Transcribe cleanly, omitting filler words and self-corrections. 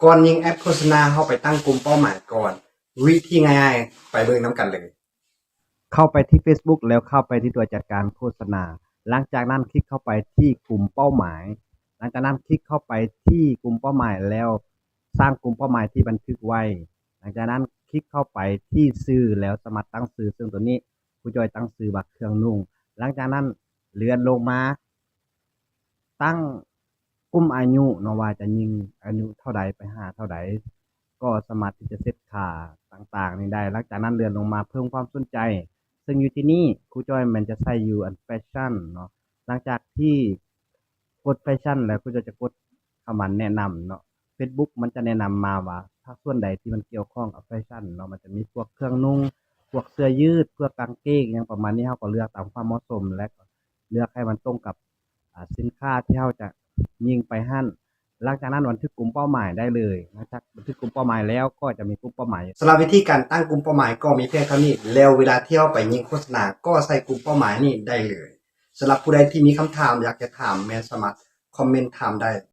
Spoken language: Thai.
ก่อนยิงแอดโฆษณาเข้าไปตั้งกลุ่มเป้าหมายก่อนวิธีง่ายๆไปเบิ่งน้ำกันเลยเข้าไปที่ Facebook แล้วเข้าไปที่ตัวจัดการโฆษณาหลังจากนั้นคลิกเข้าไปที่กลุ่มเป้าหมายหลังจากนั้นคลิกเข้าไปที่กลุ่มเป้าหมายแล้วสร้างกลุ่มเป้าหมายที่บันทึกไว้หลังจากนั้นคลิกเข้าไปที่ชื่อแล้วสมัครตั้งชื่อซึ่งตัวนี้ครูจอยตั้งชื่อว่าเครื่องนุ่งหลังจากนั้นเลื่อนลงมาตั้งกลุ่มอายุเนาะว่าจะยิงอายุเท่าใดไปหาเท่าใดก็สามารถที่จะเซตค่าต่างๆนี่ได้หลังจากนั้นเลื่อนลงมาเพิ่มความสนใจซึ่งอยู่ที่นี่ครูจอยมันจะใส่อยู่อันแฟชั่นเนาะหลังจากที่กดแฟชั่นแล้วครูจอยจะกดคำว่าแนะนำเนาะ Facebook มันจะแนะนำมาว่าถ้าส่วนใดที่มันเกี่ยวข้องกับแฟชั่นเนาะมันจะมีพวกเครื่องนุ่งพวกเสื้อยืดพวกกางเกงอย่างประมาณนี้เราก็เลือกตามความเหมาะสมและเลือกให้มันตรงกับสินค้าที่เราจะยิงไปหั่นหลังจากนั้นบันทึกกลุ่มเป้าหมายได้เลยหลังจากบันทึกกลุ่มเป้าหมายแล้วก็จะมีกลุ่มเป้าหมายสำหรับวิธีการตั้งกลุ่มเป้าหมายก็มีเพียงเท่านี้แล้วเวลาที่เราไปยิงโฆษณาก็ใส่กลุ่มเป้าหมายนี้ได้เลยสำหรับผู้ใดที่มีคำถามอยากจะถามแม่นสามารถคอมเมนต์ถามได้